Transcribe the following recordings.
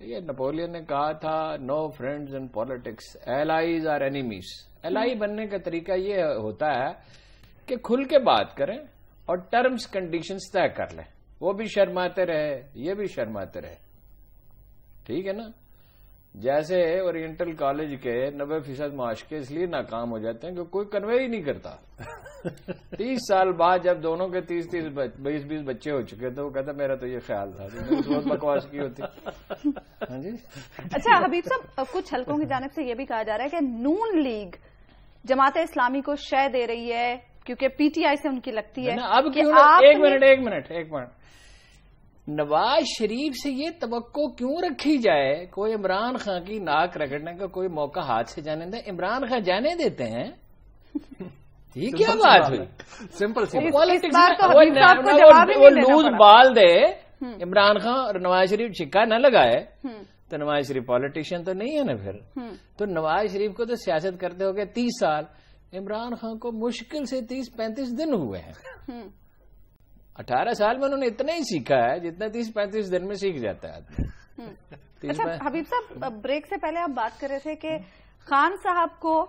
یہ نپولین نے کہا تھا no friends in politics allies are enemies. Ally بننے کا طریقہ یہ ہوتا ہے کہ کھل کے بات کریں اور ٹرمز کنڈیشنز طے کر لیں. وہ بھی شرماتے رہے, یہ بھی شرماتے رہے, ٹھیک ہے نا. جیسے اورینٹل کالج کے 90% معاشقے اس لیے ناکام ہو جاتے ہیں کہ کوئی کنوے ہی نہیں کرتا. 30 سال بعد جب دونوں کے 20 بچے ہو چکے تو وہ کہتا میرا تو یہ خیال تھا بہت بکواس کی ہوتی. ہاں جی. اچھا حبیب صاحب, کچھ حلقوں کی جانب سے یہ بھی کہا جا رہا ہے کہ نون لیگ جماعت اسلامی کو شے دے رہی ہے کیونکہ پی ٹی آئی سے ان کی لگتی ہے. اب ایک منٹ نواز شریف سے یہ توقع کیوں رکھی جائے؟ کوئی عمران خان کی ناک رگڑنے کا کوئی موقع ہاتھ سے جانے دیں. عمران خان جانے دیتے ہیں؟ یہ کیا بات ہوئی؟ سمپل وہ لوز بال دے عمران خان اور نواز شریف چھکا نہ لگائے تو نواز شریف پالیٹیشین تو نہیں ہے نا. پھر تو نواز شریف کو تو سیاست کرتے ہو گئے 30 سال, عمران خان کو مشکل سے 30-35 دن ہوئے ہیں. 18 سال میں انہوں نے اتنا ہی سیکھا ہے جتنا 30-35 دن میں سیکھ جاتا ہے. اچھا حبیب صاحب, بریک سے پہلے آپ بات کر رہے تھے کہ خان صاحب کو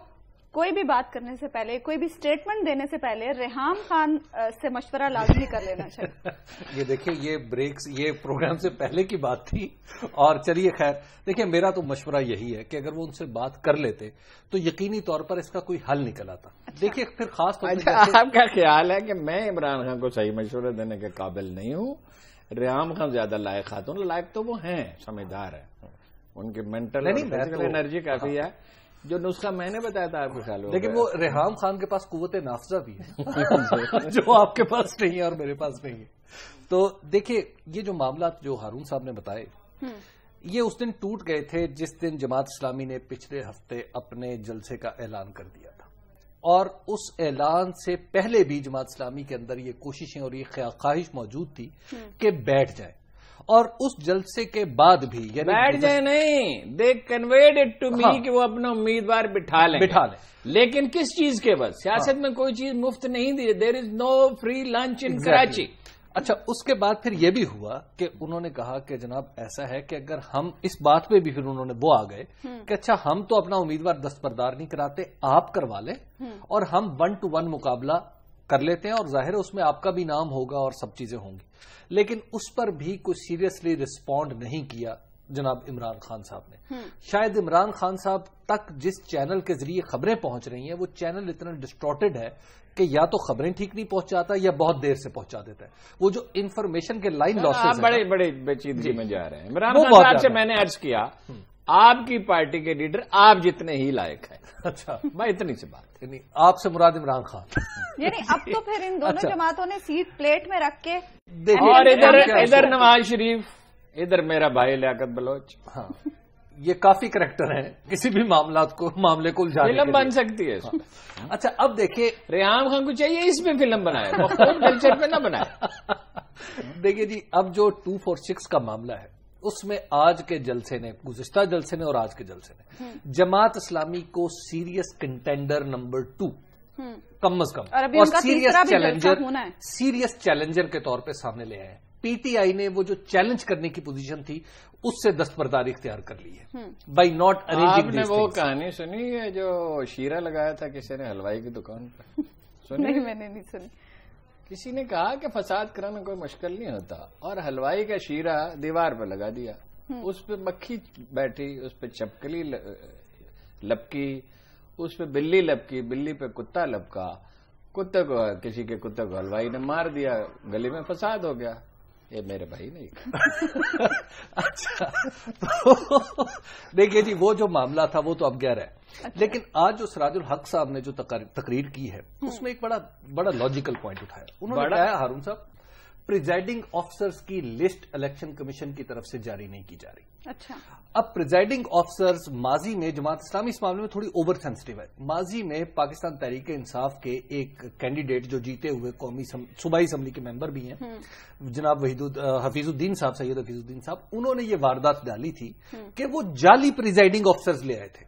کوئی بھی بات کرنے سے پہلے, کوئی بھی سٹیٹمنٹ دینے سے پہلے ریحام خان سے مشورہ لازمی کر لینا چاہیے. یہ دیکھیں, یہ بریکس یہ پروگرام سے پہلے کی بات تھی. اور چلیے خیر, دیکھیں میرا تو مشورہ یہی ہے کہ اگر وہ ان سے بات کر لیتے تو یقینی طور پر اس کا کوئی حل نکل آتا. دیکھیے پھر خاص طور پر آپ کا خیال ہے کہ میں عمران خان کو صحیح مشورہ دینے کے قابل نہیں ہوں, ریحام خان زیادہ لائق خاتون. لائق تو وہ ہیں, سمجھدار ہیں, ان کی مینٹل انرجی کافی ہے. جو نسخہ میں نے بتایا تھا آپ کو خیال ہو, لیکن وہ ریحام خان کے پاس قوت نافذہ بھی ہے جو آپ کے پاس نہیں ہے اور میرے پاس نہیں ہے. تو دیکھیے یہ جو معاملات جو ہارون صاحب نے بتائے یہ اس دن ٹوٹ گئے تھے جس دن جماعت اسلامی نے پچھلے ہفتے اپنے جلسے کا اعلان کر دیا تھا. اور اس اعلان سے پہلے بھی جماعت اسلامی کے اندر یہ کوششیں اور یہ خواہش موجود تھی کہ بیٹھ جائیں. اور اس جلسے کے بعد بھی بیٹھ جائے نہیں, دے کنویڈ اٹ ٹو می کہ وہ اپنا امیدوار بٹھا لیں. لیکن کس چیز کے بعد؟ سیاست میں کوئی چیز مفت نہیں دی. دیر از نو فری لنچ ان کراچی. اچھا, اس کے بعد پھر یہ بھی ہوا کہ انہوں نے کہا کہ جناب ایسا ہے کہ اگر ہم اس بات پہ بھی پھر انہوں نے وہ آ گئے کہ اچھا ہم تو اپنا امیدوار دستبردار نہیں کراتے, آپ کروا لیں اور ہم 1-to-1 مقابلہ کر لیتے ہیں اور ظاہر ہے اس میں آپ کا بھی نام ہوگا اور سب چیزیں ہوں گی. لیکن اس پر بھی کوئی سیریسلی رسپونڈ نہیں کیا جناب عمران خان صاحب نے. شاید عمران خان صاحب تک جس چینل کے ذریعے خبریں پہنچ رہی ہیں وہ چینل اتنا ڈسٹورٹڈ ہے کہ یا تو خبریں ٹھیک نہیں پہنچاتا یا بہت دیر سے پہنچا دیتا ہے. وہ جو انفارمیشن کے لائن لاسز بڑے بڑے پیچیدگی میں جا رہے ہیں. عمران خان صاحب سے میں نے عرض کیا آپ کی پارٹی کے لیڈر آپ جتنے ہی لائق ہیں. اچھا بھائی اتنی سی بات, آپ سے مراد عمران خان. یعنی اب تو پھر ان دونوں جماعتوں نے سیٹ پلیٹ میں رکھ کے, اور ادھر نواز شریف, ادھر میرا بھائی لیاقت بلوچ. ہاں یہ کافی کریکٹر ہیں کسی بھی معاملے کو الجھانے فلم بن سکتی ہے. اچھا اب دیکھیے ریحام خان کو چاہیے اس پہ فلم بنائے, کلچر پہ نہ بنائے. دیکھیے جی, اب جو 246 کا معاملہ ہے اس میں آج کے جلسے نے, گزشتہ جلسے نے اور آج کے جلسے نے جماعت اسلامی کو سیریس کنٹینڈر نمبر 2 کم از کم اور سیریس چیلنجر کے طور پہ سامنے لے آئے. پی ٹی آئی نے وہ جو چیلنج کرنے کی پوزیشن تھی اس سے دستبرداری اختیار کر لی ہے بائی ناٹ ارینجنگ. آپ نے وہ کہانی سنی ہے جو شیرہ لگایا تھا کسی نے حلوائی کی دکان پر؟ نہیں میں نے نہیں سنی. کسی نے کہا کہ فساد کرانا کوئی مشکل نہیں ہوتا, اور حلوائی کا شیرہ دیوار پہ لگا دیا, اس پہ مکھی بیٹھی, اس پہ چپکلی لپکی, اس پہ بلی لپکی, بلی پہ کتا لپکا, کتے کو کسی کے کتے کو حلوائی نے مار دیا, گلی میں فساد ہو گیا. یہ میرے بھائی نہیں. اچھا تو دیکھیے جی وہ جو معاملہ تھا وہ تو اب گہرا ہے. لیکن آج جو سراج الحق صاحب نے جو تقریر کی ہے اس میں ایک بڑا لاجیکل پوائنٹ اٹھایا. انہوں نے کہا ہارون صاحب پریزائڈنگ آفیسرز کی لسٹ الیکشن کمیشن کی طرف سے جاری نہیں کی جا رہی. اچھا اب پریزائڈنگ آفیسرز ماضی میں جماعت اسلامی اس معاملے میں تھوڑی اوور سینسٹیو ہے. ماضی میں پاکستان تحریک انصاف کے ایک کینڈیڈیٹ جو جیتے ہوئے قومی صوبائی اسمبلی کے ممبر بھی ہیں جناب حفیظ الدین صاحب, سید حفیظ الدین صاحب, انہوں نے یہ واردات ڈالی تھی کہ وہ جعلی پریزائڈنگ آفیسرز لے آئے تھے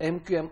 MQM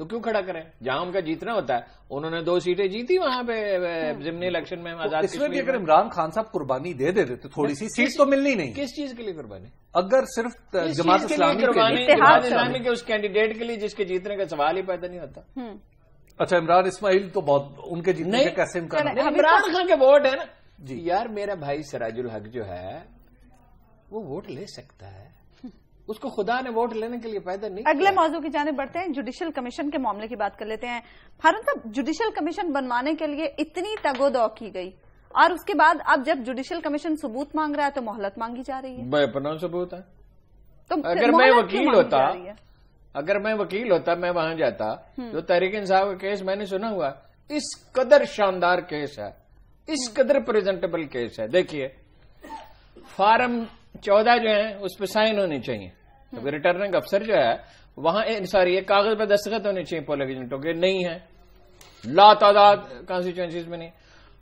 تو کیوں کھڑا کریں؟ جہاں ان کا جیتنا ہوتا ہے انہوں نے 2 سیٹیں جیتی وہاں پہ ضمنی الیکشن میں آزاد اس میں بھی اگر عمران خان صاحب قربانی دے دیتے تو تھوڑی سی سیٹ تو ملنی نہیں. کس چیز کے لیے قربانی؟ اگر صرف جماعت اسلامی جماعت اسلامی کے اس کینڈیڈیٹ کے لیے جس کے جیتنے کا سوال ہی پیدا نہیں ہوتا. اچھا عمران اسماعیل تو بہت ان کے جیتنے کا کیسے امکان ہے؟ عمران خان کے ووٹ ہے نا جی. یار میرا بھائی سراج الحق جو ہے وہ ووٹ لے سکتا ہے, اس کو خدا نے ووٹ لینے کے لیے پیدا نہیں. اگلے موضوع کی جانب بڑھتے ہیں, جوڈیشل کمیشن کے معاملے کی بات کر لیتے ہیں. ہارون صاحب, جوڈیشل کمیشن بنوانے کے لیے اتنی تگ و دو کی گئی اور اس کے بعد اب جب جوڈیشل کمیشن ثبوت مانگ رہا ہے تو مہلت مانگی جا رہی ہے. اپنا ثبوت ہے. تو اگر میں وکیل ہوتا میں وہاں جاتا. جو تحریک انصاف کا کیس میں نے سنا ہوا, اس قدر شاندار کیس ہے, اس قدر پریزنٹیبل کیس ہے. دیکھیے فارم 14 جو ہیں اس پہ سائن ہونے چاہیے. ریٹرننگ افسر جو ہے وہاں ساری ایک کاغذ پہ دستخط ہونے چاہیے پولنگ ایجنٹوں کے, نہیں ہے. لا تعداد کانسٹیچوئنسیز میں نہیں.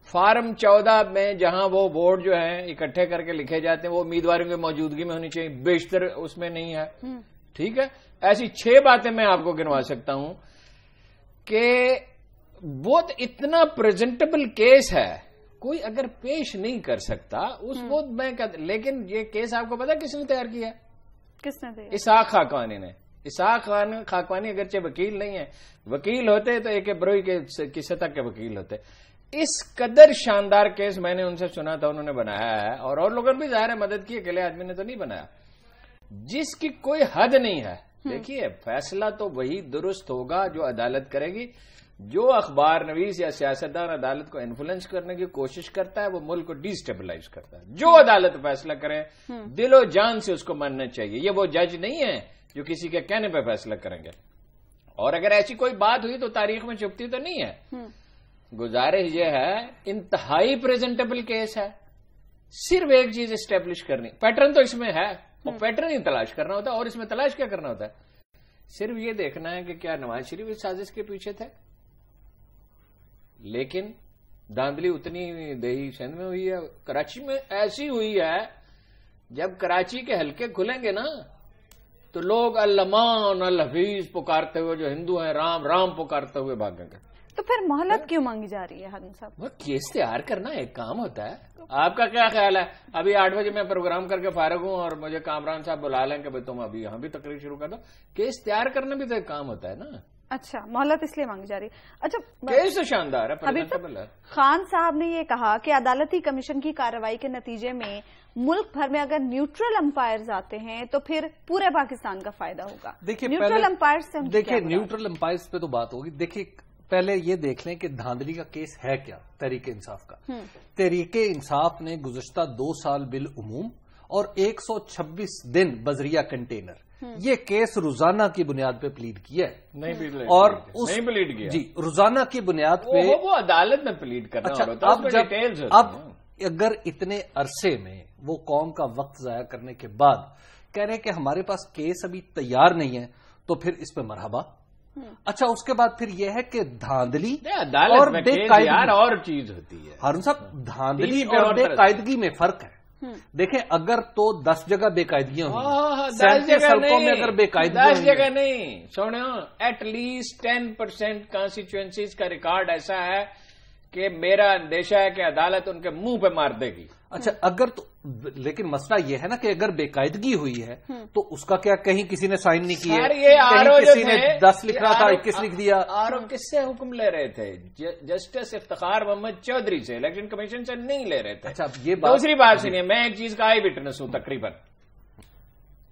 فارم 14 میں جہاں وہ ووٹ جو ہیں اکٹھے کر کے لکھے جاتے ہیں وہ امیدواروں کی موجودگی میں ہونی چاہیے, بیشتر اس میں نہیں ہے. ٹھیک ہے, ایسی 6 باتیں میں آپ کو گنوا سکتا ہوں کہ بہت اتنا پریزنٹیبل کیس ہے, کوئی اگر پیش نہیں کر سکتا اس وقت میں لیکن یہ کیس آپ کو پتا کس نے تیار کیا؟ کس نے تیار؟ اسحاق خاقانی نے. اسحاق خاقانی اگرچہ وکیل نہیں ہے, وکیل ہوتے تو ایک بروئی کی سطح کے وکیل ہوتے. اس قدر شاندار کیس میں نے ان سے سنا تھا, انہوں نے بنایا ہے اور لوگوں نے بھی ظاہر ہے مدد کی, اکیلے آدمی نے تو نہیں بنایا, جس کی کوئی حد نہیں ہے. دیکھیے فیصلہ تو وہی درست ہوگا جو عدالت کرے گی. جو اخبار نویس یا سیاستدان عدالت کو انفلوئنس کرنے کی کوشش کرتا ہے وہ ملک کو ڈی اسٹیبلائز کرتا ہے. جو عدالت فیصلہ کرے دل و جان سے اس کو ماننا چاہیے. یہ وہ جج نہیں ہے جو کسی کے کہنے پہ فیصلہ کریں گے, اور اگر ایسی کوئی بات ہوئی تو تاریخ میں چھپتی تو نہیں ہے. گزارش یہ ہے, انتہائی پریزنٹیبل کیس ہے, صرف ایک چیز اسٹیبلش کرنی, پیٹرن تو اس میں ہے اور پیٹرن ہی تلاش کرنا ہوتا ہے. اور اس میں تلاش کیا کرنا ہوتا ہے؟ صرف یہ دیکھنا ہے کہ کیا نواز شریف اس سازش کے پیچھے تھے. لیکن دھاندلی اتنی دیہی سندھ میں ہوئی ہے, کراچی میں ایسی ہوئی ہے, جب کراچی کے حلقے کھلیں گے نا تو لوگ المان الحفیظ پکارتے ہوئے, جو ہندو ہیں رام رام پکارتے ہوئے بھاگیں گے. تو پھر مہلت کیوں مانگی جا رہی ہے ہارون صاحب؟ وہ کیس تیار کرنا ایک کام ہوتا ہے. آپ کا کیا خیال ہے؟ ابھی 8 بجے میں پروگرام کر کے فارغ ہوں اور مجھے کامران صاحب بلا لیں کہ تم ابھی یہاں بھی تقریر شروع کر دو. کیس تیار کرنا بھی تو ایک کام ہوتا ہے نا. اچھا, مہلت اس لیے مانگی جا رہی. اچھا, کیس تو شاندار ہے. خان صاحب نے یہ کہا کہ عدالتی کمیشن کی کارروائی کے نتیجے میں ملک بھر میں اگر نیوٹرل امپائرز آتے ہیں تو پھر پورے پاکستان کا فائدہ ہوگا. دیکھیے نیوٹرل امپائرز سے دیکھیے نیوٹرل امپائرز پہ تو بات ہوگی. دیکھیے پہلے یہ دیکھ لیں کہ دھاندلی کا کیس ہے کیا تحریک انصاف کا. تحریک انصاف نے گزشتہ 2 سال بالعموم اور 126 دن بذریعہ کنٹینر یہ کیس روزانہ کی بنیاد پہ پلیڈ کیا ہے. اور نہیں پلیڈ کیا جی, روزانہ کی بنیاد پہ وہ عدالت میں پلیڈ کرنا ہوتا ہے. اب اگر اتنے عرصے میں وہ قوم کا وقت ضائع کرنے کے بعد کہہ رہے ہیں کہ ہمارے پاس کیس ابھی تیار نہیں ہے تو پھر اس پہ مرحبا. اچھا, اس کے بعد پھر یہ ہے کہ دھاندلی اور بے قاعدگی اور چیز ہوتی ہے. ہارون صاحب, دھاندلی اور بے قاعدگی میں فرق ہے. دیکھیں اگر تو 10 جگہ بے قاعدگیاں ہوئی, 10 سڑکوں میں اگر بے قاعدگیاں 10 جگہ نہیں, سنو, ایٹ لیسٹ 10% کانسٹیچوئنسیز کا ریکارڈ ایسا ہے کہ میرا اندیشہ ہے کہ عدالت ان کے منہ پہ مار دے گی. اچھا, اگر تو لیکن مسئلہ یہ ہے نا کہ اگر بے قاعدگی ہوئی ہے تو اس کا کیا کہیں کسی نے سائن نہیں کیا, کہیں کسی نے 10 لکھ رہا تھا 21 لکھ دیا. کس سے حکم لے رہے تھے؟ جسٹس افتخار محمد چودھری سے, الیکشن کمیشن سے نہیں لے رہے تھے. اچھا, یہ دوسری بات سنیے, میں ایک چیز کا آئی وٹنس ہوں تقریباً.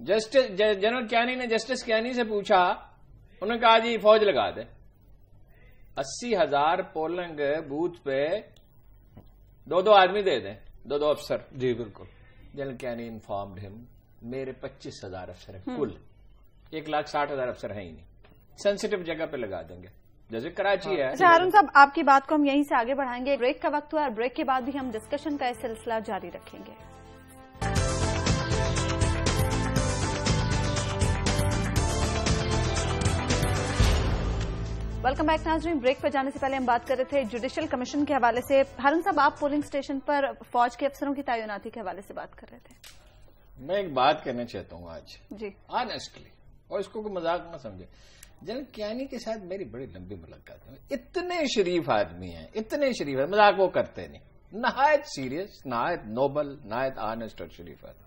جنرل کیانی نے جسٹس کیانی سے پوچھا, انہوں نے کہا جی فوج لگا دے. 80,000 پولنگ بوتھ پہ 2 آدمی دے دیں, 2 افسر. جی بالکل. جنرل کیانی انفارمڈ ہم, میرے 25,000 افسر ہیں کل, 1,60,000 افسر ہیں ہی نہیں, سینسٹیو جگہ پہ لگا دیں گے جیسے کراچی ہے. ہارون صاحب, آپ کی بات کو ہم یہیں سے آگے بڑھائیں گے. بریک کا وقت ہوا ہے, بریک کے بعد بھی ہم ڈسکشن کا یہ سلسلہ جاری رکھیں گے. ویلکم بیک ناظرین. بریک پر جانے سے پہلے ہم بات کر رہے تھے جوڈیشل کمیشن کے حوالے سے. ہارون صاحب, آپ پولنگ اسٹیشن پر فوج کے افسروں کی تعیناتی کے حوالے سے بات کر رہے تھے. میں ایک بات کہنا چاہتا ہوں آج, جی, آنیسٹلی اور اس کو کوئی مذاق نہ سمجھے. جنرل کیانی کے ساتھ میری بڑی لمبی ملاقات ہے. اتنے شریف آدمی ہیں, اتنے شریف ہیں, مذاق وہ کرتے نہیں, نہایت سیریس, نہایت نوبل, نہایت آنےسٹ اور شریف آدمی.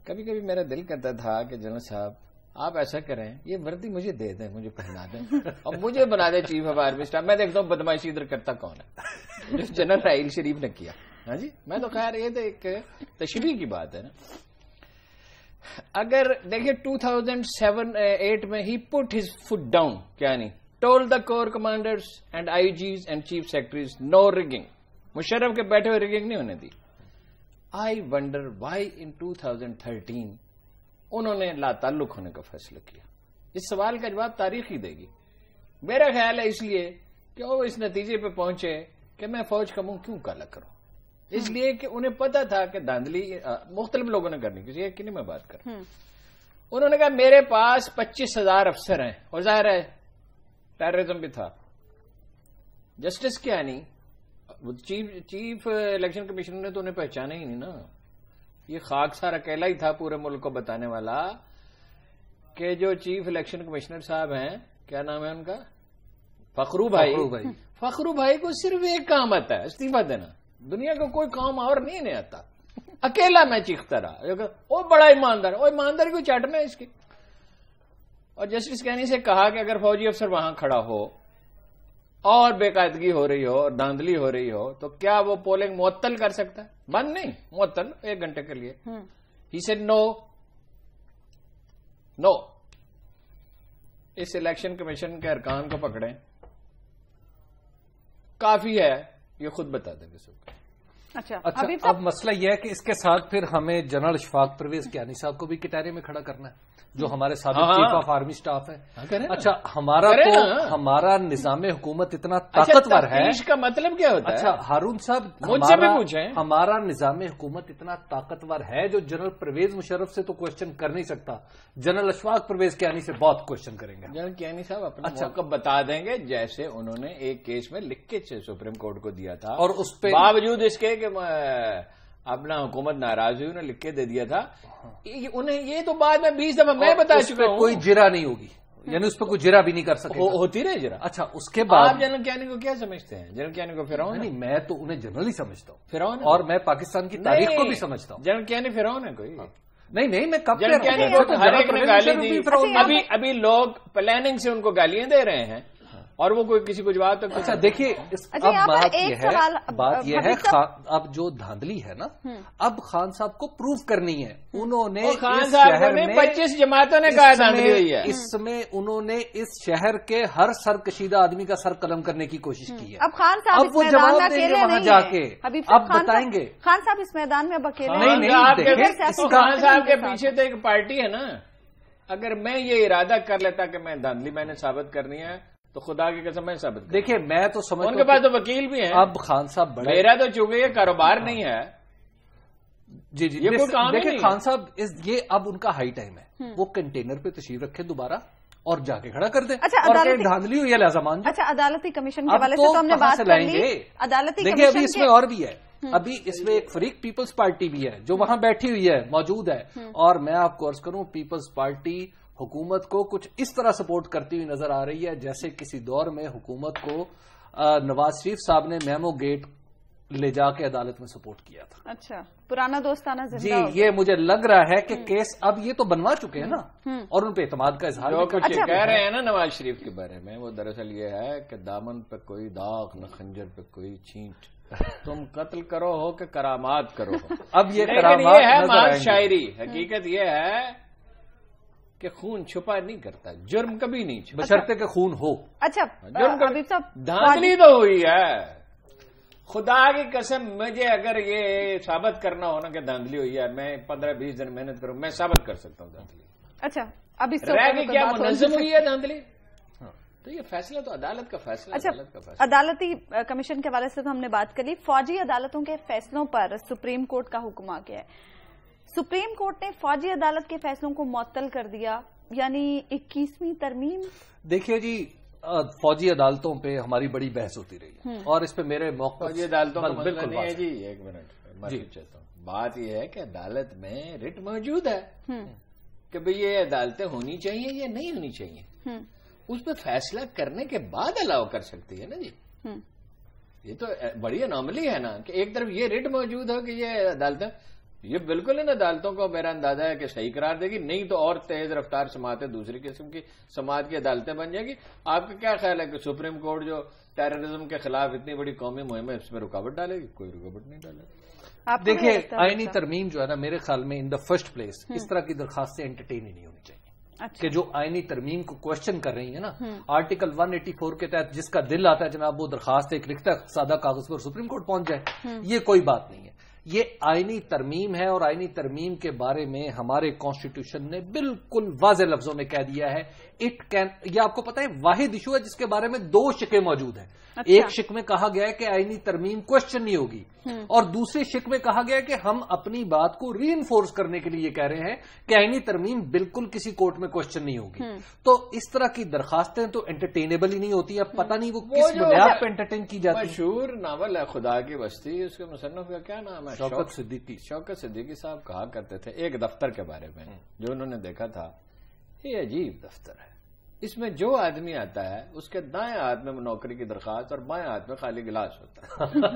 کبھی کبھی میرا دل کرتا تھا کہ جنرل صاحب آپ ایسا کریں, یہ وردی مجھے دے دیں, مجھے پہنا دیں اور مجھے بنا دیں چیف آف آرمی اسٹاف. میں دیکھتا ہوں بدماشی ادھر کرتا کون ہے, جو جنرل راحیل شریف نے کیا. ہاں جی, میں تو خیر یہ تو ایک تشریح کی بات ہے نا. اگر دیکھیے 2007-8 میں he put his foot down, کیا نہیں, told the corps commanders and IGs and chief secretaries no rigging. Musharraf کے بیٹھے ہوئے ریگنگ نہیں ہونے دی. آئی ونڈر وائی ان 2013 انہوں نے لا تعلق ہونے کا فیصلہ کیا. اس سوال کا جواب تاریخ ہی دے گی. میرا خیال ہے اس لیے کہ وہ اس نتیجے پہ پہنچے کہ میں فوج کا منہ کیوں کالا کروں. اس لیے کہ انہیں پتا تھا کہ دھاندلی مختلف لوگوں نے کرنی, کسی ایک کی نہیں میں بات کر. انہوں نے کہا میرے پاس 25,000 افسر ہیں, اور ظاہر ہے ٹیررزم بھی تھا. جسٹس کیا نہیں, چیف الیکشن کمیشنر نے تو انہیں پہچانا ہی نہیں نا. یہ خاکسار اکیلا ہی تھا پورے ملک کو بتانے والا کہ جو چیف الیکشن کمشنر صاحب ہیں, کیا نام ہے ان کا, فخرو بھائی. فخرو بھائی کو صرف ایک کام آتا ہے, استعفیٰ دینا. دنیا کا کوئی کام اور نہیں آتا. اکیلا میں چیختا رہا, وہ بڑا ایماندار, وہ ایمانداری کو چاٹنا ہے اس کی. اور جسٹس کینی سے کہا کہ اگر فوجی افسر وہاں کھڑا ہو اور بے قاعدگی ہو رہی ہو اور دھاندلی ہو رہی ہو تو کیا وہ پولنگ معطل کر سکتا ہے؟ بند نہیں, معطل 1 گھنٹے کے لیے. He said no. اس الیکشن کمیشن کے ارکان کو پکڑیں, کافی ہے, یہ خود بتا دیں گے سب. اچھا, اب مسئلہ یہ ہے کہ اس کے ساتھ پھر ہمیں جنرل اشفاق پرویز کیانی صاحب کو بھی کٹہرے میں کھڑا کرنا ہے, جو ہمارے سابق چیف آف آرمی اسٹاف ہے. اچھا, ہمارا نظام حکومت اتنا طاقتور ہے. اس کا مطلب کیا ہوتا ہے؟ اچھا ہارون صاحب, مجھ سے بھی پوچھیں. ہمارا نظام حکومت اتنا طاقتور ہے جو جنرل پرویز مشرف سے تو کوشچن کر نہیں سکتا, جنرل اشفاق پرویز کیانی سے بہت کوشچن کریں گے. جنرل کیانی صاحب اپنا موقف بتا دیں گے, جیسے انہوں نے ایک کیس میں لکھ کے سپریم کورٹ کو دیا تھا, اور اس پہ باوجود اس کے اپنا حکومت ناراض ہوئی, انہیں لکھ کے دے دیا تھا. انہیں یہ تو بعد میں 20 دفعہ میں بتا چکا ہوں, کوئی جرا نہیں ہوگی, یعنی اس پہ کوئی جرا بھی نہیں کر سکے. ہوتی رہے جرا. اچھا, اس کے بعد آپ جنرل کیانی کو کیا سمجھتے ہیں؟ جنرل کیانی کو فرعون؟ نہیں, میں تو انہیں جنرل ہی سمجھتا ہوں, فرعون, اور میں پاکستان کی تاریخ کو بھی سمجھتا ہوں. جنرل کیانی فرعون ہے کوئی؟ نہیں, میں کب جنرل کیانی کو ہر ایک نے گالی دی. ابھی لوگ پلاننگ سے ان کو گالیاں دے رہے ہیں اور وہ کوئی کسی کو جواب تک. اچھا دیکھیے, اب بات یہ ہے اب جو دھاندلی ہے نا, اب خان صاحب کو پروف کرنی ہے. انہوں نے خان صاحب نے 25 جماعتوں نے کہا دھاندلی ہوئی ہے. اس میں انہوں نے اس شہر کے ہر سر کشیدہ آدمی کا سر قلم کرنے کی کوشش کی ہے. اب خان صاحب اب وہ جواب دیں گے وہاں جا کے, اب بتائیں گے. خان صاحب اس میدان میں اب اکیلے نہیں, خان صاحب کے پیچھے تو ایک پارٹی ہے نا. اگر میں یہ ارادہ کر لیتا کہ میں دھاندلی میں نے ثابت کرنی ہے تو خدا کی قسم میں ثابت. دیکھیے, میں تو سمجھتا ہوں ان کے پاس تو وکیل بھی ہیں. اب خان صاحب بڑا, میرا تو چونکہ یہ کاروبار نہیں ہے. جی, یہ کوئی کام دیکھیں خان صاحب, یہ اب ان کا ہائی ٹائم ہے, وہ کنٹینر پہ تشریف رکھے دوبارہ اور جا کے کھڑا کر دیں. اچھا, دھاندلی ہوئی ہے لہذا مان. اچھا, عدالتی کمیشن کے حوالے سے تو ہم نے بات کر لی. عدالتی دیکھیں, ابھی اس میں اور بھی ہے. ابھی اس میں ایک فریق پیپلز پارٹی بھی ہے جو وہاں بیٹھی ہوئی ہے, موجود ہے. اور میں آپ کو عرض کروں, پیپلز پارٹی حکومت کو کچھ اس طرح سپورٹ کرتی ہوئی نظر آ رہی ہے جیسے کسی دور میں حکومت کو نواز شریف صاحب نے میمو گیٹ لے جا کے عدالت میں سپورٹ کیا تھا. اچھا, پرانا دوستانہ زندہ. جی, یہ مجھے لگ رہا ہے کہ کیس اب یہ تو بنوا چکے ہیں نا, اور ان پہ اعتماد کا اظہار. جو کچھ کہہ رہے ہیں نا نواز شریف کے بارے میں, وہ دراصل یہ ہے کہ دامن پہ کوئی داغ نہ خنجر پہ کوئی چھینٹ, تم قتل کرو ہو کہ کرامات کرو ہو. اب یہ کرامات ہے مال شاعری. حقیقت یہ ہے کہ خون چھپا نہیں کرتا, جرم کبھی نہیں چھپا بشرطے کہ خون ہو. اچھا, دھاندلی تو ہوئی ہے. خدا کی قسم, مجھے اگر یہ ثابت کرنا ہونا کہ دھاندلی ہوئی ہے, میں 15-20 دن محنت کروں, میں ثابت کر سکتا ہوں دھاندلی. اچھا, اب اس کیا منظم ہوئی ہے دھاندلی؟ تو یہ فیصلہ تو عدالت کا فیصلہ. اچھا, عدالتی کمیشن کے حوالے سے تو ہم نے بات کر لی. فوجی عدالتوں کے فیصلوں پر سپریم کورٹ کا حکم آ گیا ہے. سپریم کورٹ نے فوجی عدالت کے فیصلوں کو معطل کر دیا, یعنی 21ویں ترمیم. دیکھیے جی, فوجی عدالتوں پہ ہماری بڑی بحث ہوتی رہی, اور اس پہ میرے موقف. فوجی عدالتوں کا مسئلہ نہیں ہے جی, ایک منٹ میں چاہتا ہوں. بات یہ ہے کہ عدالت میں رٹ موجود ہے, کہ بھئی یہ عدالتیں ہونی چاہیے یا نہیں ہونی چاہیے، اس پہ فیصلہ کرنے کے بعد الاؤ کر سکتی ہے نا جی. یہ تو بڑی اناملی ہے نا کہ ایک طرف یہ ریٹ موجود ہو کہ یہ عدالتیں، یہ بالکل ان عدالتوں کو میرا اندازہ ہے کہ صحیح قرار دے گی، نہیں تو اور تیز رفتار سماعتیں دوسری قسم کی سماعت کی عدالتیں بن جائیں گی. آپ کا کیا خیال ہے کہ سپریم کورٹ جو ٹیررزم کے خلاف اتنی بڑی قومی مہم ہے اس میں رکاوٹ ڈالے گی؟ کوئی رکاوٹ نہیں ڈالے گی. دیکھیے آئینی ترمیم جو ہے نا میرے خیال میں ان دا فرسٹ پلیس اس طرح کی درخواستیں انٹرٹین ہی نہیں ہونی چاہیے. کہ جو آئینی ترمیم کو کوشچن کر رہی ہیں نا، آرٹیکل 184 کے تحت جس کا دل آتا ہے جناب وہ درخواست ایک لکھتا ہے سادہ کاغذ پر سپریم کورٹ پہنچ جائے، یہ کوئی بات نہیں ہے. یہ آئینی ترمیم ہے اور آئینی ترمیم کے بارے میں ہمارے کانسٹیٹیوشن نے بالکل واضح لفظوں میں کہہ دیا ہے اٹ کین. یہ آپ کو پتا ہے واحد ایشو ہے جس کے بارے میں 2 شقیں موجود ہیں. ایک شق میں کہا گیا ہے کہ آئینی ترمیم کوشچن نہیں ہوگی، اور دوسری شق میں کہا گیا ہے کہ ہم اپنی بات کو ری انفورس کرنے کے لیے یہ کہہ رہے ہیں کہ آئینی ترمیم بالکل کسی کورٹ میں کوشچن نہیں ہوگی. تو اس طرح کی درخواستیں تو انٹرٹینیبل ہی نہیں ہوتی. اب پتہ نہیں وہ کس بنیاد پہ انٹرٹین کی جاتی ہے. مشہور ناول ہے خدا کی بستی، اس کے مصنف کا کیا نام ہے؟ شوکت صدیقی. شوکت صدیقی صاحب کہا کرتے تھے ایک دفتر کے بارے میں جو انہوں نے دیکھا تھا، یہ عجیب دفتر ہے، اس میں جو آدمی آتا ہے اس کے دائیں ہاتھ میں نوکری کی درخواست اور بائیں ہاتھ میں خالی گلاس ہوتا ہے.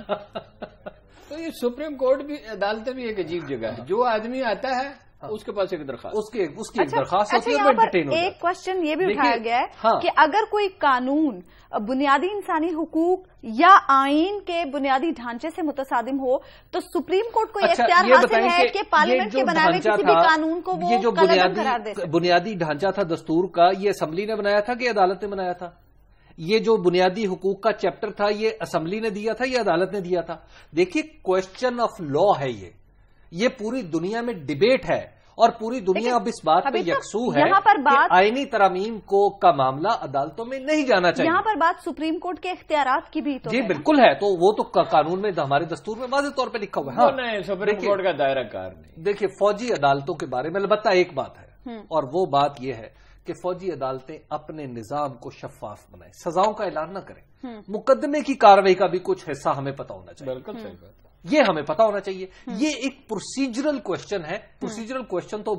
تو یہ سپریم کورٹ بھی، عدالتیں بھی ایک عجیب جگہ ہے. جو آدمی آتا ہے اس کے پاس ایک درخواست، اس کی ایک درخواست ہوتی ہے. یہاں پر ایک کوشچن یہ بھی اٹھایا گیا ہے کہ اگر کوئی قانون بنیادی انسانی حقوق یا آئین کے بنیادی ڈھانچے سے متصادم ہو تو سپریم کورٹ کو یہ اختیار حاصل ہے کہ پارلیمنٹ کے بنائے ہوئے کسی بھی قانون کو وہ قلمداد قرار دے سکے. بنیادی ڈھانچہ تھا دستور کا، یہ اسمبلی نے بنایا تھا کہ عدالت نے بنایا تھا؟ یہ جو بنیادی حقوق کا چیپٹر تھا یہ اسمبلی نے دیا تھا یا عدالت نے دیا تھا؟ دیکھیے کوشچن آف لا ہے یہ پوری دنیا میں ڈیبیٹ ہے اور پوری دنیا اب اس بات پہ یکسو ہے کہ آئینی ترمیم کا معاملہ عدالتوں میں نہیں جانا چاہیے. یہاں پر بات سپریم کورٹ کے اختیارات کی بھی تو جی بالکل ہے، تو وہ تو قانون میں ہمارے دستور میں واضح طور پہ لکھا ہوا ہے. سپریم کورٹ کا دائرہ کار نہیں. دیکھیے فوجی عدالتوں کے بارے میں البتہ ایک بات ہے، اور وہ بات یہ ہے کہ فوجی عدالتیں اپنے نظام کو شفاف بنائیں، سزاؤں کا اعلان نہ کریں. مقدمے کی کارروائی کا بھی کچھ حصہ ہمیں پتہ ہونا چاہیے. بالکل صحیح بات، یہ ہمیں پتا ہونا چاہیے. یہ ایک پروسیجرل کوشچن ہے. پروسیجرل کوشچن تو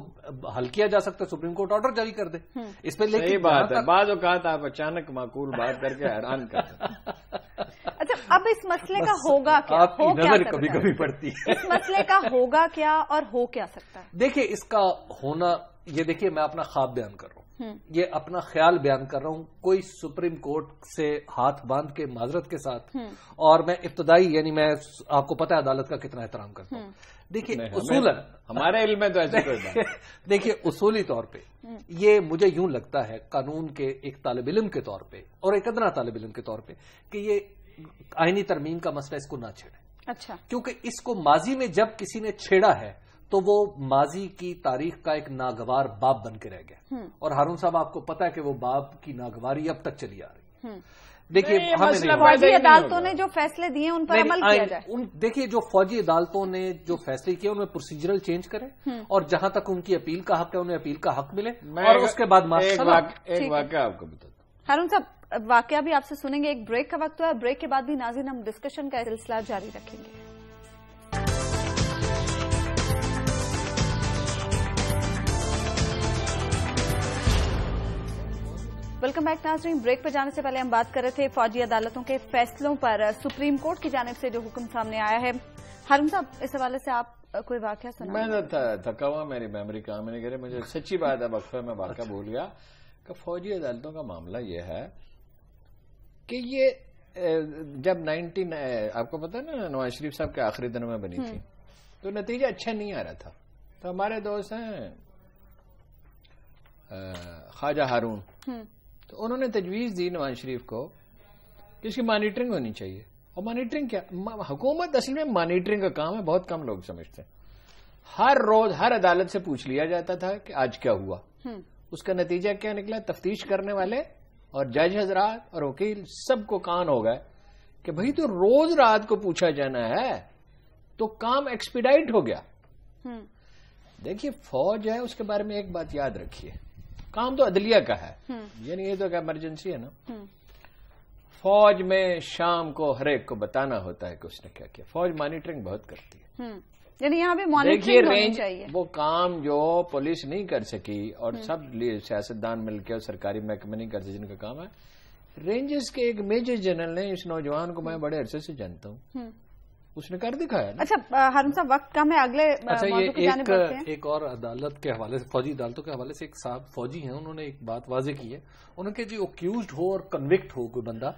حل کیا جا سکتا ہے، سپریم کورٹ آرڈر جاری کر دے اس پہ. صحیح بات ہے، بعض اوقات آپ اچانک معقول بات کر کے حیران کر دیں. اچھا اب اس مسئلے کا ہوگا کیا؟ آپ کی نظر کبھی کبھی پڑتی ہے. اس مسئلے کا ہوگا کیا اور ہو کیا سکتا ہے؟ دیکھیے اس کا ہونا، یہ دیکھیے میں اپنا خواب بیان کر رہا ہوں، یہ اپنا خیال بیان کر رہا ہوں، کوئی سپریم کورٹ سے ہاتھ باندھ کے معذرت کے ساتھ. اور میں ابتدائی یعنی میں آپ کو پتہ ہے عدالت کا کتنا احترام کرتا ہوں. دیکھیے اصولاً ہمارے علم میں تو ایسی کوئی بات. دیکھیے اصولی طور پہ یہ مجھے یوں لگتا ہے قانون کے ایک طالب علم کے طور پہ اور ایک ادنا طالب علم کے طور پہ کہ یہ آئینی ترمیم کا مسئلہ اس کو نہ چھیڑیں. اچھا، کیونکہ اس کو ماضی میں جب کسی نے چھیڑا ہے تو وہ ماضی کی تاریخ کا ایک ناگوار باب بن کے رہ گیا. اور ہارون صاحب آپ کو پتا ہے کہ وہ باب کی ناگواری اب تک چلی آ رہی ہے. دیکھیے فوجی عدالتوں نے جو فیصلے دیے ان پر عمل کیا جائے. دیکھیے جو فوجی عدالتوں نے جو فیصلے کیے ان میں پروسیجرل چینج کریں اور جہاں تک ان کی اپیل کا حق ہے انہیں اپیل کا حق ملے. اور اس کے بعد ایک واقعہ آپ کو بتا دوں. ہارون صاحب واقعہ بھی آپ سے سنیں گے. ایک بریک کا وقت ہوا ہے، بریک کے بعد بھی ناظرین ہم ڈسکشن کا سلسلہ جاری رکھیں گے. ویلکم بیک ناظرین. بریک پہ جانے سے پہلے ہم بات کر رہے تھے فوجی عدالتوں کے فیصلوں پر سپریم کورٹ کی جانب سے جو حکم سامنے آیا ہے. ہارون صاحب اس حوالے سے آپ کوئی واقعہ سنا؟ میں تھکا ہوا، میری میموری کام نہیں کرے. مجھے سچی بات ہے وقفے میں واقعہ بھول گیا کہ فوجی عدالتوں کا معاملہ یہ ہے کہ یہ جب آپ کو پتا نا نواز شریف صاحب کے آخری دنوں میں بنی تھی تو نتیجہ اچھا نہیں آ رہا تھا. تو ہمارے دوست ہیں خواجہ ہارون، تو انہوں نے تجویز دی نواز شریف کو کہ اس کی مانیٹرنگ ہونی چاہیے. اور مانیٹرنگ کیا؟ حکومت اصل میں مانیٹرنگ کا کام ہے، بہت کم لوگ سمجھتے ہیں. ہر روز ہر عدالت سے پوچھ لیا جاتا تھا کہ آج کیا ہوا. اس کا نتیجہ کیا نکلا؟ تفتیش کرنے والے اور جج حضرات اور وکیل سب کو کان ہو گئے کہ بھئی تو روز رات کو پوچھا جانا ہے تو کام ایکسپیڈائٹ ہو گیا. دیکھیے فوج ہے، اس کے بارے میں ایک بات یاد رکھیے، کام تو عدلیہ کا ہے، یعنی یہ تو ایمرجنسی ہے نا. فوج میں شام کو ہر ایک کو بتانا ہوتا ہے کہ اس نے کیا کیا. فوج مانیٹرنگ بہت کرتی ہے. یعنی یہاں بھی دیکھیے مانیٹرنگ ہونی رینج چاہیے. وہ کام جو پولیس نہیں کر سکی اور سب سیاستدان مل کے اور سرکاری محکمے نہیں کر سکے جن کا کام ہے. رینجز کے ایک میجر جنرل نے اس نوجوان کو میں بڑے عرصے سے جانتا ہوں, اس نے کر دکھایا. اچھا ہارون صاحب وقت کم ہے, اگلے موضوع کی جانب بڑھتے ہیں. ایک اور عدالت کے حوالے سے, فوجی عدالتوں کے حوالے سے ایک صاحب فوجی ہیں, انہوں نے ایک بات واضح کی ہے. انہوں نے کہ جو اکیوزڈ ہو اور کنوکٹ ہو کوئی بندہ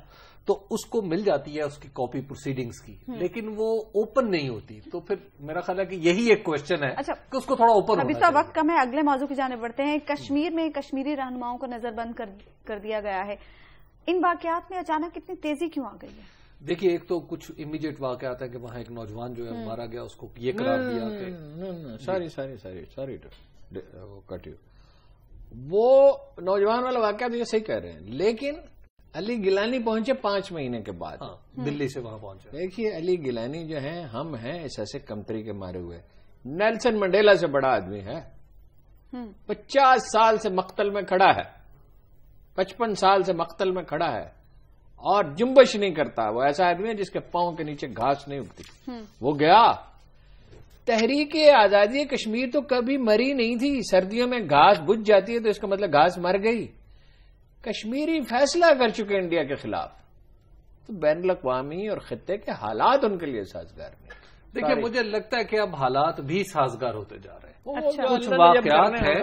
تو اس کو مل جاتی ہے اس کی کاپی پروسیڈنگز کی, لیکن وہ اوپن نہیں ہوتی. تو پھر میرا خیال ہے کہ یہی ایک کوشچن ہے کہ اس کو تھوڑا اوپن ابھی تو وقت کم ہے, اگلے موضوع کی جانب بڑھتے ہیں. کشمیر میں کشمیری رہنماؤں کو نظر بند کر دیا گیا ہے. ان واقعات میں اچانک اتنی تیزی کیوں آ گئی ہے؟ دیکھیے ایک تو کچھ امیڈیٹ واقعات ہے کہ وہاں ایک نوجوان جو ہے مارا گیا, اس کو یہ قرار دیا کہ ساری وہ نوجوان والا واقعہ تو یہ صحیح کہہ رہے ہیں, لیکن علی گیلانی پہنچے 5 مہینے کے بعد دلی سے وہاں پہنچے. دیکھیے علی گیلانی جو ہیں, ہم ہیں اس ایسے کمتری کے مارے ہوئے. نیلسن منڈیلا سے بڑا آدمی ہے, 50 سال سے مقتل میں کھڑا ہے, 55 سال سے مقتل میں کھڑا ہے اور جنبش نہیں کرتا. وہ ایسا آدمی ہے جس کے پاؤں کے نیچے گھاس نہیں اگتی. وہ گیا. تحریک آزادی کشمیر تو کبھی مری نہیں تھی. سردیوں میں گھاس بجھ جاتی ہے تو اس کا مطلب گھاس مر گئی. کشمیری فیصلہ کر چکے انڈیا کے خلاف, تو بین الاقوامی اور خطے کے حالات ان کے لیے سازگار نہیں. دیکھیے مجھے لگتا ہے کہ اب حالات بھی سازگار ہوتے جا رہے ہیں. کچھ واقعات ہیں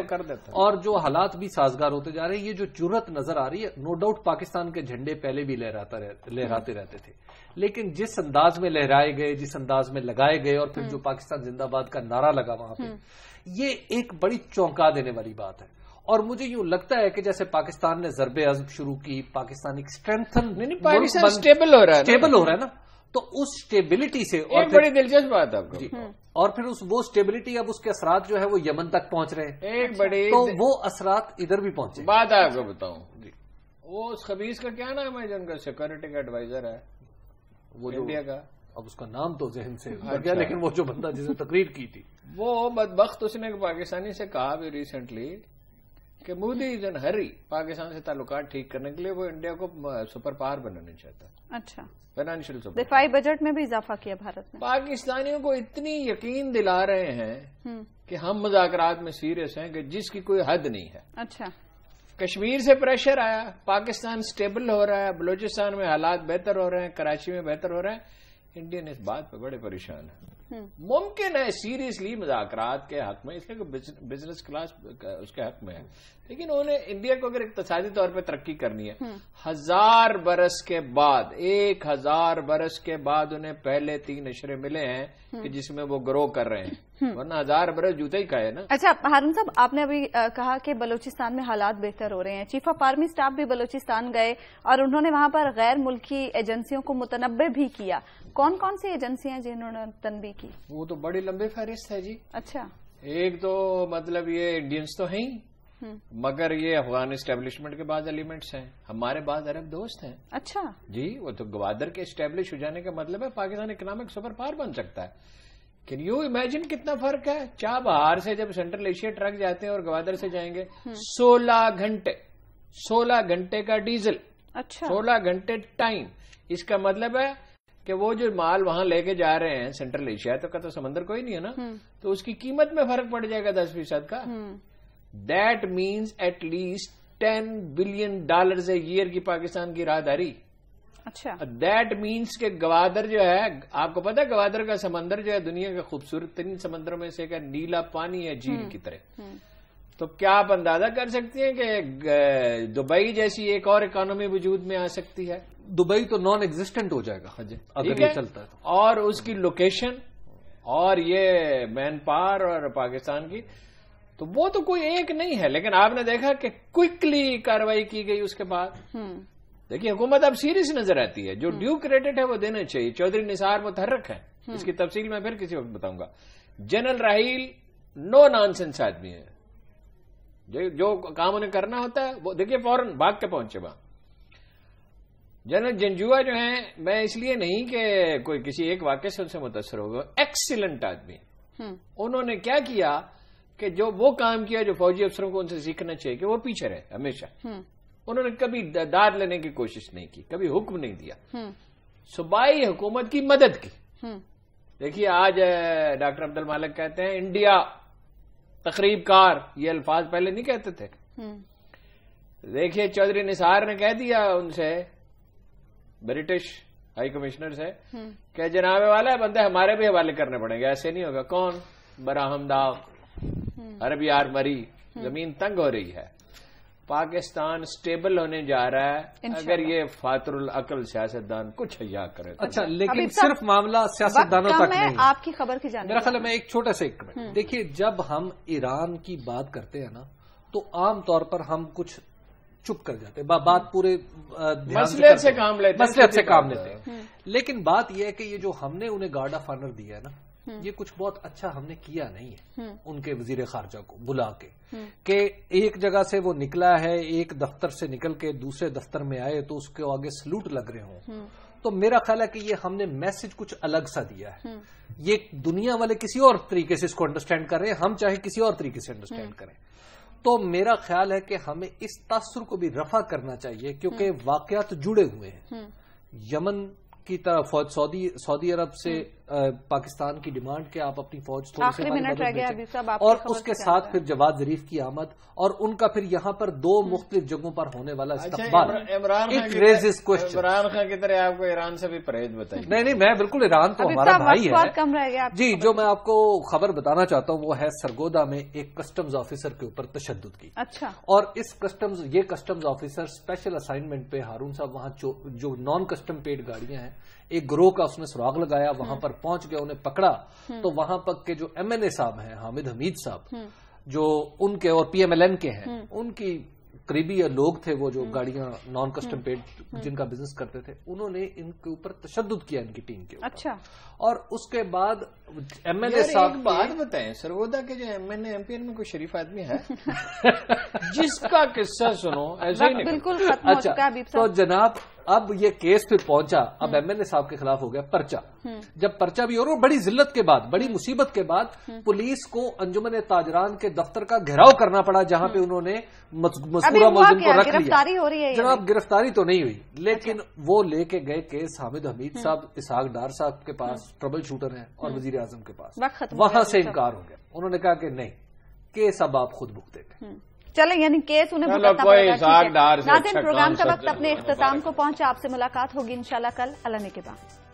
اور جو حالات بھی سازگار ہوتے جا رہے ہیں. یہ جو جرت نظر آ رہی ہے, نو ڈاؤٹ پاکستان کے جھنڈے پہلے بھی لہراتے رہتے تھے, لیکن جس انداز میں لہرائے گئے, جس انداز میں لگائے گئے, اور پھر جو پاکستان زندہ باد کا نعرہ لگا وہاں پہ, یہ ایک بڑی چونکا دینے والی بات ہے. اور مجھے یوں لگتا ہے کہ جیسے پاکستان نے ضرب عزم شروع کی, پاکستان ایک اسٹرینتھن پاکستان اسٹیبل ہو رہا ہے نا, تو اس اسٹیبلٹی سے ایک بڑی دلچسپ بات ہے آپ کو, اور پھر وہ اسٹیبلٹی, اب اس کے اثرات جو ہے وہ یمن تک پہنچ رہے ہیں. ایک بڑی تو وہ اثرات ادھر بھی پہنچے. بات آپ کو بتاؤں, وہ اس خبیث کا کیا نام ہے جن کا سیکورٹی کا ایڈوائزر ہے, وہ انڈیا کا, اب اس کا نام تو ذہن سے گیا, لیکن وہ جو بندہ جس نے تقریر کی تھی, وہ بدبخت اس نے پاکستانی سے کہا بھی ریسنٹلی کہ مودی از ان ہری پاکستان سے تعلقات ٹھیک کرنے کے لیے. وہ انڈیا کو سپر پاور بنانا چاہتا ہے. اچھا, فائنینشیل سپورٹ, دفاعی بجٹ میں بھی اضافہ کیا بھارت نے. پاکستانیوں کو اتنی یقین دلا رہے ہیں کہ ہم مذاکرات میں سیریس ہیں کہ جس کی کوئی حد نہیں ہے. اچھا, کشمیر سے پریشر آیا, پاکستان سٹیبل ہو رہا ہے, بلوچستان میں حالات بہتر ہو رہے ہیں, کراچی میں بہتر ہو رہے ہیں. انڈین اس بات پہ بڑے پریشان ہیں. ممکن ہے سیریسلی مذاکرات کے حق میں, اس لیے بزنس کلاس اس کے حق میں ہے, لیکن انہیں انڈیا کو اگر اقتصادی طور پہ ترقی کرنی ہے, 1000 برس کے بعد, 1000 برس کے بعد انہیں پہلے 3 اشرے ملے ہیں کہ جس میں وہ گرو کر رہے ہیں, ورنہ 1000 برس جوتے ہی کھائے نا. اچھا ہارون صاحب, آپ نے ابھی کہا کہ بلوچستان میں حالات بہتر ہو رہے ہیں. چیف آف آرمی اسٹاف بھی بلوچستان گئے اور انہوں نے وہاں پر غیر ملکی ایجنسیوں کو متنبع بھی کیا. کون کون سی ایجنسیاں ہیں جنہوں نے تنبیہ کی؟ وہ تو بڑی لمبی فہرست ہے جی. اچھا, ایک تو مطلب یہ انڈینز تو ہیں ہی, مگر یہ افغان اسٹیبلشمنٹ کے بعض ایلیمنٹس ہیں, ہمارے بعض عرب دوست ہیں. اچھا جی, وہ تو گوادر کے اسٹیبلش ہو جانے کا مطلب ہے پاکستان اکنامک سپر پاور بن سکتا ہے. کین یو امیجن کتنا فرق ہے. چابہار سے جب سینٹرل ایشیا ٹرک جاتے ہیں اور گوادر سے جائیں گے, 16 گھنٹے کا ڈیزل, 16 گھنٹے ٹائم. اس کا مطلب ہے کہ وہ جو مال وہاں لے کے جا رہے ہیں سینٹرل ایشیا تو کا تو سمندر کوئی نہیں ہے نا, تو اس کی قیمت میں فرق پڑ جائے گا 10% کا. That means at least $10 billion a year کی پاکستان کی راہداری. اچھا, دیٹ مینس کہ گوادر جو ہے, آپ کو پتا ہے گوادر کا سمندر جو ہے دنیا کا خوبصورت ترین سمندروں میں سے ایک نیلا پانی ہے جھیل کی طرح. تو کیا آپ اندازہ کر سکتے ہیں کہ دبئی جیسی ایک اور اکانومی وجود میں آ سکتی ہے؟ دبئی تو نان ایگزسٹنٹ ہو جائے گا اگر یہ چلتا ہے. اور اس کی لوکیشن اور یہ مین پاور اور پاکستان کی, تو وہ تو کوئی ایک نہیں ہے. لیکن آپ نے دیکھا کہ کوئکلی کاروائی کی گئی اس کے بعد. دیکھیے حکومت اب سیریس نظر آتی ہے. جو ڈیو کریڈٹ ہے وہ دینا چاہیے. چودھری نثار متحرک ہیں, اس کی تفصیل میں پھر کسی وقت بتاؤں گا. جنرل راحیل نو نان سینس آدمی ہے, جو کام انہیں کرنا ہوتا ہے وہ دیکھیے فوراً بھاگ کے پہنچے وہاں. جنرل جنجوا جو ہیں, میں اس لیے نہیں کہ کوئی کسی ایک واقعے سے ان سے متاثر ہوگا, ایکسیلنٹ آدمی. انہوں نے کیا کیا کہ جو وہ کام کیا جو فوجی افسروں کو ان سے سیکھنا چاہیے کہ وہ پیچھے رہے ہمیشہ. انہوں نے کبھی داد لینے کی کوشش نہیں کی, کبھی حکم نہیں دیا, صوبائی حکومت کی مدد کی. دیکھیے آج ڈاکٹر عبد المالک کہتے ہیں انڈیا تقریب کار، یہ الفاظ پہلے نہیں کہتے تھے. دیکھیے چودھری نثار نے کہہ دیا ان سے، برٹش ہائی کمشنر سے، کہ جناب والا بندے ہمارے بھی حوالے کرنے پڑیں گے، ایسے نہیں ہوگا. کون؟ براہم داغ، عرب یار مری، زمین تنگ ہو رہی ہے. پاکستان سٹیبل ہونے جا رہا ہے اگر یہ فاتر العقل سیاستدان کچھ حیا کرے. اچھا لیکن صرف معاملہ سیاستدانوں تک نہیں ہے. آپ کی خبر کی جانب میرا خیال ہے میں ایک چھوٹا سا ایک منٹ دیکھیے، جب ہم ایران کی بات کرتے ہیں نا تو عام طور پر ہم کچھ چپ کر جاتے ہیں، بات پورے مسئلے سے کام لیتے ہیں. لیکن بات یہ ہے کہ یہ جو ہم نے انہیں گارڈ آف آنر دیا ہے نا، یہ کچھ بہت اچھا ہم نے کیا نہیں ہے ان کے وزیر خارجہ کو بلا کے، کہ ایک جگہ سے وہ نکلا ہے، ایک دفتر سے نکل کے دوسرے دفتر میں آئے تو اس کے آگے سلوٹ لگ رہے ہوں. تو میرا خیال ہے کہ یہ ہم نے میسج کچھ الگ سا دیا ہے. یہ دنیا والے کسی اور طریقے سے اس کو انڈرسٹینڈ کر رہے ہیں، ہم چاہے کسی اور طریقے سے انڈرسٹینڈ کریں. تو میرا خیال ہے کہ ہمیں اس تاثر کو بھی رفع کرنا چاہیے، کیونکہ واقعات جڑے ہوئے ہیں. یمن کی طرف فوج سعودی عرب سے پاکستان کی ڈیمانڈ کہ آپ اپنی فوج تھوڑی سی مدد بھیجیں، اور اس کے ساتھ پھر جواد ظریف کی آمد اور ان کا پھر یہاں پر 2 مختلف جگہوں پر ہونے والا استقبال. عمران خان کی طرح آپ کو ایران سے بھی پرہیز بتائیے. نہیں میں بالکل، ایران تو ہمارا بھائی ہے. جی جو میں آپ کو خبر بتانا چاہتا ہوں وہ ہے سرگودا میں ایک کسٹمز آفیسر کے اوپر تشدد کی. اچھا. اور اس یہ کسٹمز آفیسر اسپیشل اسائنمنٹ پہ ہارون صاحب وہاں جو نان کسٹم پیڈ گاڑیاں ہیں، ایک گروہ کا اس نے سراغ لگایا، وہاں پر پہنچ گیا، انہیں پکڑا. تو وہاں پر کے جو ایم این اے صاحب ہیں حامد حمید صاحب، جو ان کے اور پی ایم ایل این کے ہیں، ان کی قریبی لوگ تھے، وہ جو گاڑیاں نان کسٹم پیڈ جن کا بزنس کرتے تھے، انہوں نے ان کے اوپر تشدد کیا ان کی ٹیم کے اوپر. اچھا. اور اس کے بعد ایم این اے صاحب، بات بتائیں، سرگودا کے جو M N A M P این میں کوئی شریف آدمی ہے جس کا قصہ سنو ایسے ہی بالکل ختم ہو چکا ہے. تو جناب اب یہ کیس پھر پہنچا، اب ایم این اے صاحب کے خلاف ہو گیا پرچہ. جب پرچہ بھی اور بڑی ذلت کے بعد، بڑی مصیبت کے بعد پولیس کو انجمن تاجران کے دفتر کا گھیراؤ کرنا پڑا، جہاں پہ انہوں نے مذکورہ ملزم کو رکھ لیا. جناب گرفتاری تو نہیں ہوئی، لیکن وہ لے کے گئے کیس حامد حمید صاحب، اسحاق ڈار صاحب کے پاس ٹربل شوٹر ہیں، اور وزیر اعظم کے پاس. وہاں سے انکار ہو گیا. انہوں نے کہا کہ نہیں، کیس اب آپ خود بھگتیں گے. چلیں، یعنی کیس انہیں بھگتنا پڑے گا. ناظرین، پروگرام کا وقت اپنے اختتام کو پہنچا. آپ سے ملاقات ہوگی انشاءاللہ کل. اللہ نے کے بعد.